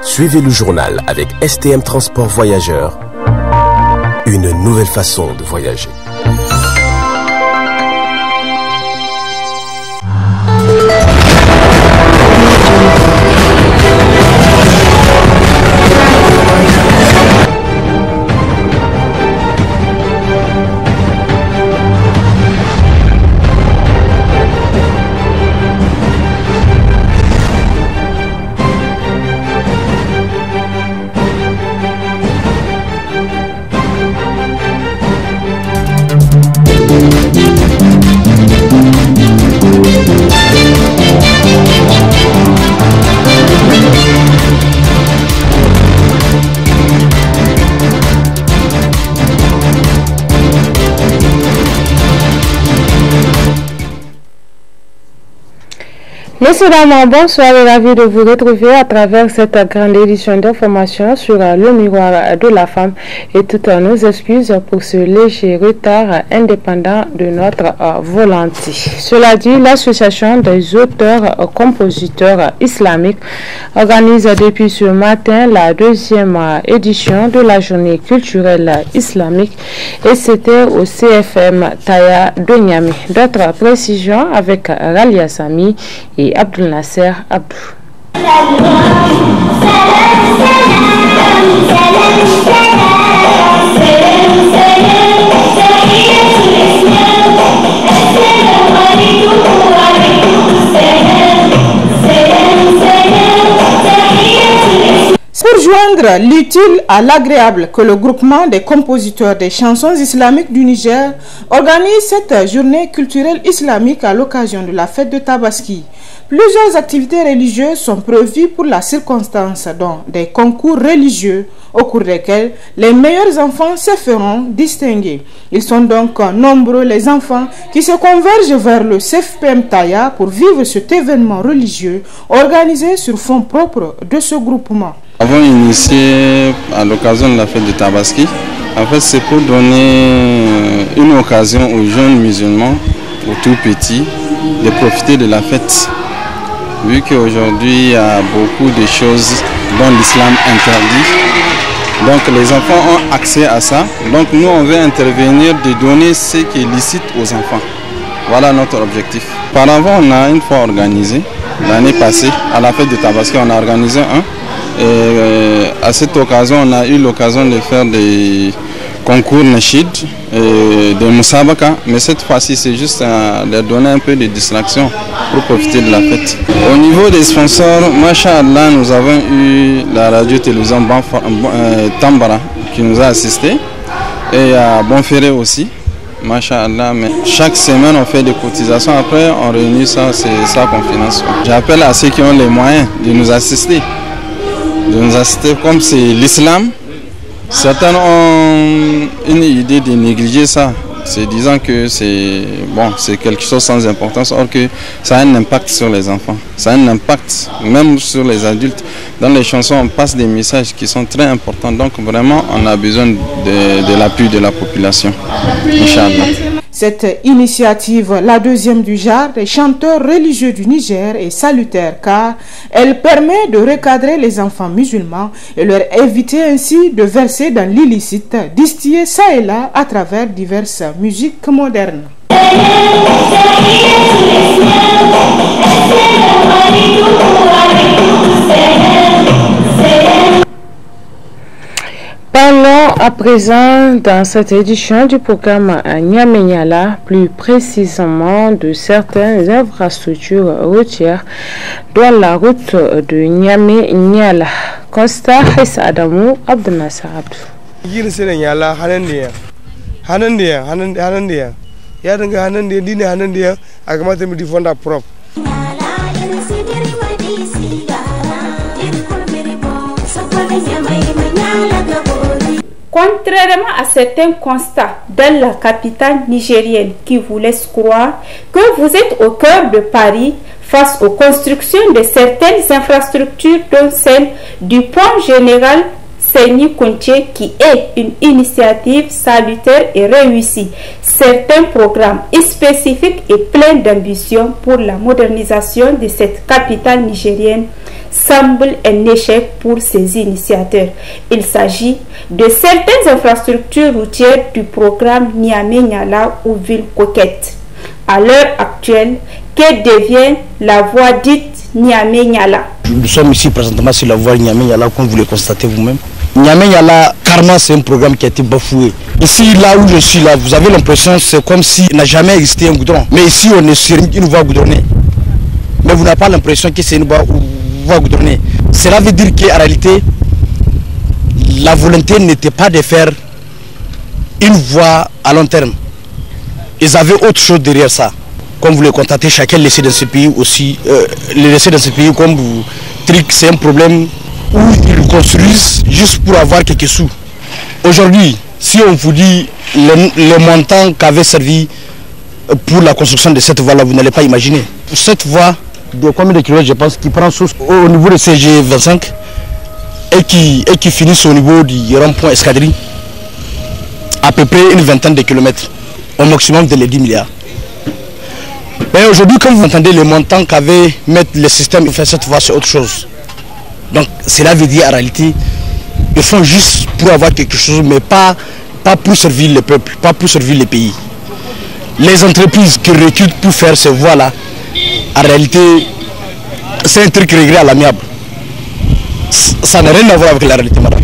Suivez le journal avec STM Transport Voyageurs. Une nouvelle façon de voyager. Messieurs, dames, bonsoir et ravi de vous retrouver à travers cette grande édition d'information sur le miroir de la femme et toutes nos excuses pour ce léger retard indépendant de notre volonté. Cela dit, l'association des auteurs-compositeurs islamiques organise depuis ce matin la deuxième édition de la journée culturelle islamique et c'était au CFM Taya de Niamey. D'autres précisions avec Ralia Sami et Abdul Nasser Abdou. Pour joindre l'utile à l'agréable que le groupement des compositeurs des chansons islamiques du Niger organise cette journée culturelle islamique à l'occasion de la fête de Tabaski. Plusieurs activités religieuses sont prévues pour la circonstance, dont des concours religieux au cours desquels les meilleurs enfants se feront distinguer. Ils sont donc nombreux les enfants qui se convergent vers le CFPM Taya pour vivre cet événement religieux organisé sur fonds propres de ce groupement. Avons initié à l'occasion de la fête de Tabaski. En fait, c'est pour donner une occasion aux jeunes musulmans, aux tout petits, de profiter de la fête. Vu qu'aujourd'hui, il y a beaucoup de choses dont l'islam interdit. Donc les enfants ont accès à ça. Donc nous, on veut intervenir de donner ce qui est licite aux enfants. Voilà notre objectif. Par avant, on a une fois organisé, l'année passée, à la fête de Tabaski, on a organisé un. Et à cette occasion, on a eu l'occasion de faire des concours Nashid, des Moussabaka, mais cette fois-ci, c'est juste leur donner un peu de distraction pour profiter de la fête. Au niveau des sponsors, Masha'Allah, nous avons eu la radio-télévision Tambara qui nous a assisté et à Bonferré aussi. Masha'Allah, mais chaque semaine on fait des cotisations, après on réunit ça, c'est ça qu'on finance. J'appelle à ceux qui ont les moyens de nous assister. Comme c'est l'islam. Certains ont une idée de négliger ça, c'est disant que c'est quelque chose sans importance, or que ça a un impact sur les enfants, ça a un impact même sur les adultes. Dans les chansons, on passe des messages qui sont très importants, donc vraiment on a besoin de l'appui de la population. Inch'Allah. Cette initiative, la deuxième du genre des chanteurs religieux du Niger, est salutaire car elle permet de recadrer les enfants musulmans et leur éviter ainsi de verser dans l'illicite, distillé ça et là à travers diverses musiques modernes. Parlons à présent dans cette édition du programme Niamey-Niala, plus précisément de certaines infrastructures routières, dont la route de Niamey-Niala. Constat Hissa Adamou, Abdel Nasser Abdou. Contrairement à certains constats dans la capitale nigérienne qui vous laissent croire que vous êtes au cœur de Paris face aux constructions de certaines infrastructures dont celle du pont général Seni Kounché, qui est une initiative salutaire et réussie. Certains programmes spécifiques et pleins d'ambition pour la modernisation de cette capitale nigérienne semblent un échec pour ses initiateurs. Il s'agit de certaines infrastructures routières du programme Niamey-Niala ou Ville Coquette. À l'heure actuelle, que devient la voie dite Niamey-Niala? Nous sommes ici présentement sur la voie Niamey-Niala, comme vous le constatez vous-même. Niamey-Niala, carrément, c'est un programme qui a été bafoué. Ici, là où je suis, là, vous avez l'impression que c'est comme s'il n'a jamais existé un goudron. Mais ici, on est sur une voie goudronnée. Mais vous n'avez pas l'impression que c'est une voie goudronnée. Cela veut dire qu'en réalité, la volonté n'était pas de faire une voie à long terme. Ils avaient autre chose derrière ça. Comme vous le constatez, chacun laissé dans ce pays aussi. Les laisser dans ce pays comme vous trick, c'est un problème où ils construisent juste pour avoir quelques sous. Aujourd'hui, si on vous dit le montant qu'avait servi pour la construction de cette voie-là, vous n'allez pas imaginer. Cette voie de combien de kilomètres, je pense, qui prend source au niveau de CG25 et qui finit au niveau du rond-point Escadrille, à peu près une vingtaine de kilomètres, au maximum de les 10 milliards. Mais aujourd'hui, comme vous entendez, le montant qu'avait mettre le système pour faire cette voie, c'est autre chose. Donc cela veut dire en réalité, ils font juste pour avoir quelque chose, mais pas pour servir le peuple, pas pour servir le pays. Les entreprises qui recrutent pour faire ces voies-là, en réalité, c'est un truc réglé à l'amiable. Ça n'a rien à voir avec la réalité, madame.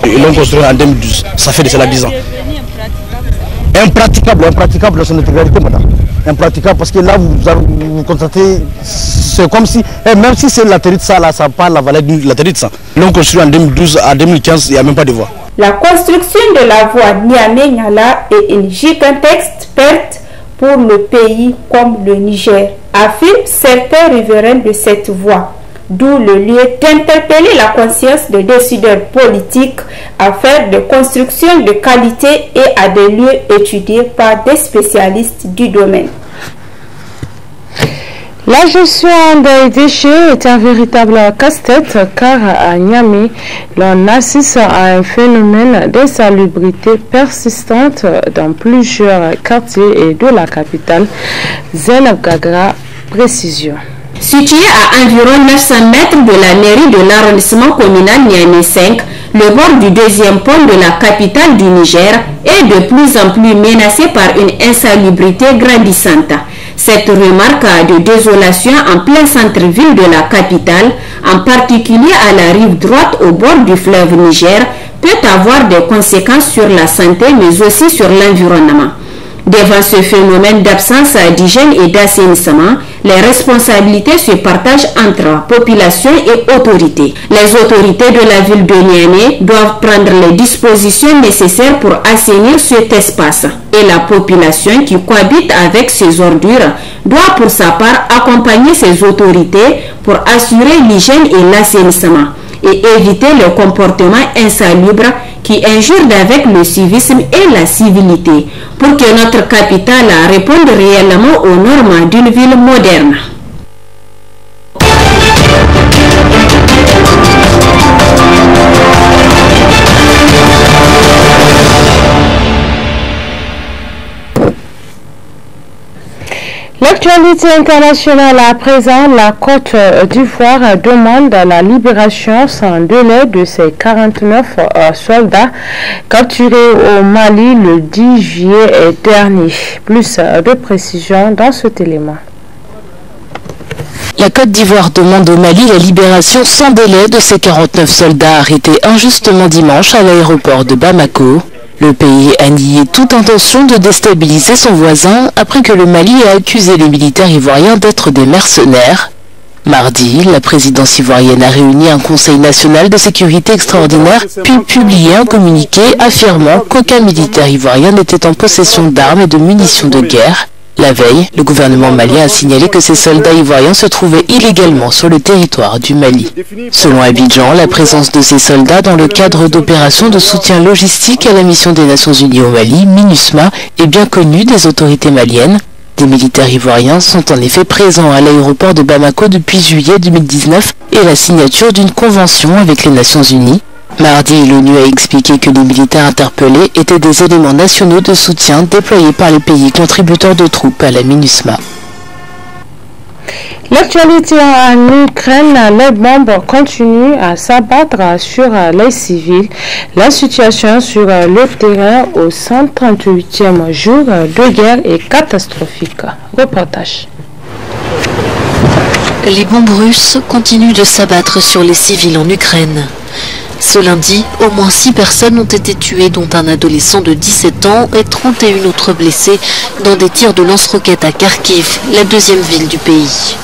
Ils l'ont construit en 2012, ça fait de cela 10 ans. Impraticable dans son intégralité, madame. Impraticable parce que là, vous constatez, c'est comme si, même si c'est l'atterri de ça, là, ça n'a pas la valeur de l'atterri de ça. Ils l'ont construit en 2012, à 2015, il n'y a même pas de voie. La construction de la voie Niamey-Niala est une gigantesque perte pour le pays comme le Niger, affirment certains riverains de cette voie. D'où le lieu d'interpeller la conscience des décideurs politiques à faire des constructions de qualité et à des lieux étudiés par des spécialistes du domaine. La gestion des déchets est un véritable casse-tête car à Niamey, l'on assiste à un phénomène d'insalubrité persistante dans plusieurs quartiers de la capitale. Zainab Gagra, précision. Situé à environ 900 mètres de la mairie de l'arrondissement communal Niamey 5, le bord du deuxième pôle de la capitale du Niger est de plus en plus menacé par une insalubrité grandissante. Cette remarque de désolation en plein centre-ville de la capitale, en particulier à la rive droite au bord du fleuve Niger, peut avoir des conséquences sur la santé mais aussi sur l'environnement. Devant ce phénomène d'absence d'hygiène et d'assainissement, les responsabilités se partagent entre population et autorités. Les autorités de la ville de Niamey doivent prendre les dispositions nécessaires pour assainir cet espace. Et la population qui cohabite avec ces ordures doit pour sa part accompagner ces autorités pour assurer l'hygiène et l'assainissement et éviter le comportement insalubre qui injure avec le civisme et la civilité pour que notre capitale réponde réellement aux normes d'une ville moderne. L'actualité internationale à présent, la Côte d'Ivoire demande la libération sans délai de ses 49 soldats capturés au Mali le 10 juillet dernier. Plus de précisions dans cet élément. La Côte d'Ivoire demande au Mali la libération sans délai de ses 49 soldats arrêtés injustement dimanche à l'aéroport de Bamako. Le pays a nié toute intention de déstabiliser son voisin après que le Mali a accusé les militaires ivoiriens d'être des mercenaires. Mardi, la présidence ivoirienne a réuni un conseil national de sécurité extraordinaire puis publié un communiqué affirmant qu'aucun militaire ivoirien n'était en possession d'armes et de munitions de guerre. La veille, le gouvernement malien a signalé que ces soldats ivoiriens se trouvaient illégalement sur le territoire du Mali. Selon Abidjan, la présence de ces soldats dans le cadre d'opérations de soutien logistique à la mission des Nations Unies au Mali, MINUSMA, est bien connue des autorités maliennes. Des militaires ivoiriens sont en effet présents à l'aéroport de Bamako depuis juillet 2019 et la signature d'une convention avec les Nations Unies. Mardi, l'ONU a expliqué que les militaires interpellés étaient des éléments nationaux de soutien déployés par les pays contributeurs de troupes à la MINUSMA. L'actualité en Ukraine, les bombes continuent à s'abattre sur les civils. La situation sur le terrain au 138e jour de guerre est catastrophique. Reportage. Les bombes russes continuent de s'abattre sur les civils en Ukraine. Ce lundi, au moins 6 personnes ont été tuées, dont un adolescent de 17 ans et 31 autres blessés dans des tirs de lance-roquettes à Kharkiv, la deuxième ville du pays.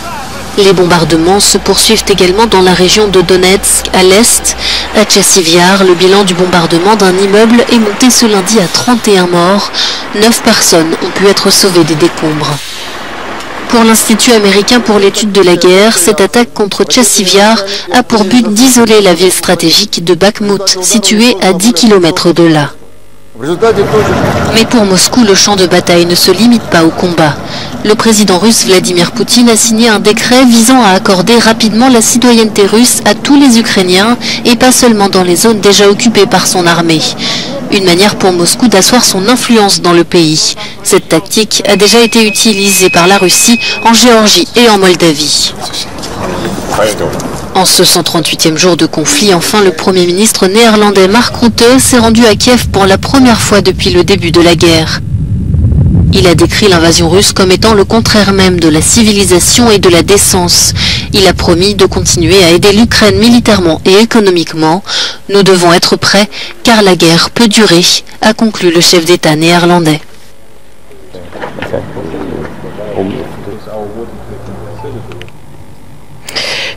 Les bombardements se poursuivent également dans la région de Donetsk, à l'est. À Tchassivyar, le bilan du bombardement d'un immeuble est monté ce lundi à 31 morts. 9 personnes ont pu être sauvées des décombres. Pour l'Institut américain pour l'étude de la guerre, cette attaque contre Tchassivyar a pour but d'isoler la ville stratégique de Bakhmout, située à 10 km de là. Mais pour Moscou, le champ de bataille ne se limite pas au combat. Le président russe Vladimir Poutine a signé un décret visant à accorder rapidement la citoyenneté russe à tous les Ukrainiens et pas seulement dans les zones déjà occupées par son armée. Une manière pour Moscou d'asseoir son influence dans le pays. Cette tactique a déjà été utilisée par la Russie en Géorgie et en Moldavie. En ce 138e jour de conflit, enfin, le Premier ministre néerlandais Mark Rutte s'est rendu à Kiev pour la première fois depuis le début de la guerre. Il a décrit l'invasion russe comme étant le contraire même de la civilisation et de la décence. Il a promis de continuer à aider l'Ukraine militairement et économiquement. Nous devons être prêts, car la guerre peut durer, a conclu le chef d'État néerlandais.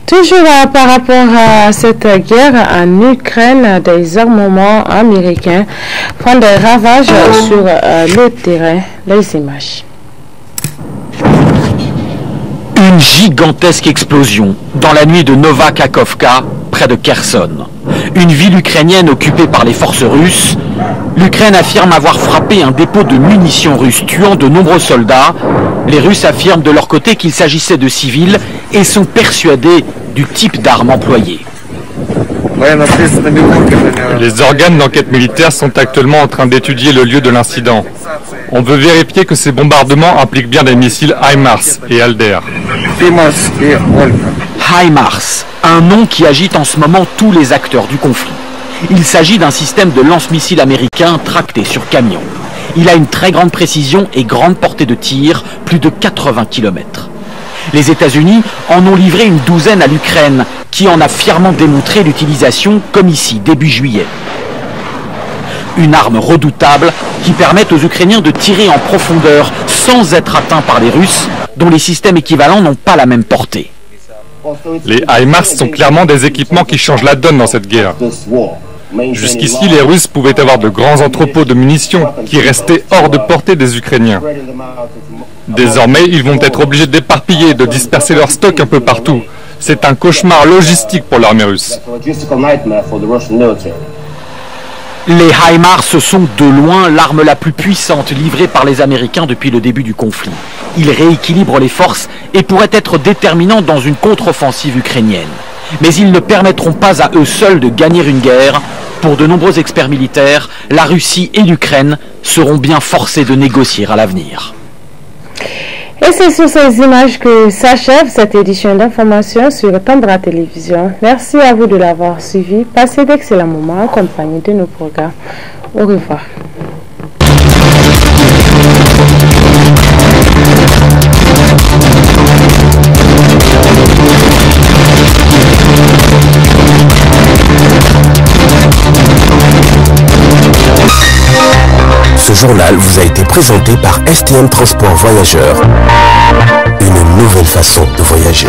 Toujours par rapport à cette guerre en Ukraine, des armements américains font des ravages sur le terrain. Les images. Une gigantesque explosion dans la nuit de Nova Kakhovka, près de Kherson. Une ville ukrainienne occupée par les forces russes. L'Ukraine affirme avoir frappé un dépôt de munitions russes, tuant de nombreux soldats. Les Russes affirment de leur côté qu'il s'agissait de civils et sont persuadés du type d'armes employées. Les organes d'enquête militaire sont actuellement en train d'étudier le lieu de l'incident. On veut vérifier que ces bombardements impliquent bien des missiles HIMARS et Alder. HIMARS, un nom qui agite en ce moment tous les acteurs du conflit. Il s'agit d'un système de lance-missiles américain tracté sur camion. Il a une très grande précision et grande portée de tir, plus de 80 km. Les États-Unis en ont livré une douzaine à l'Ukraine, qui en a fièrement démontré l'utilisation, comme ici, début juillet. Une arme redoutable qui permet aux Ukrainiens de tirer en profondeur sans être atteints par les Russes, dont les systèmes équivalents n'ont pas la même portée. Les HIMARS sont clairement des équipements qui changent la donne dans cette guerre. Jusqu'ici, les Russes pouvaient avoir de grands entrepôts de munitions qui restaient hors de portée des Ukrainiens. Désormais, ils vont être obligés d'éparpiller et de disperser leurs stocks un peu partout. C'est un cauchemar logistique pour l'armée russe. Les HIMARS sont de loin l'arme la plus puissante livrée par les Américains depuis le début du conflit. Ils rééquilibrent les forces et pourraient être déterminants dans une contre-offensive ukrainienne. Mais ils ne permettront pas à eux seuls de gagner une guerre. Pour de nombreux experts militaires, la Russie et l'Ukraine seront bien forcés de négocier à l'avenir. Et c'est sur ces images que s'achève cette édition d'information sur Tambra Télévision. Merci à vous de l'avoir suivi. Passez d'excellents moments en compagnie de nos programmes. Au revoir. Ce journal vous a été présenté par STM Transport Voyageurs. Une nouvelle façon de voyager.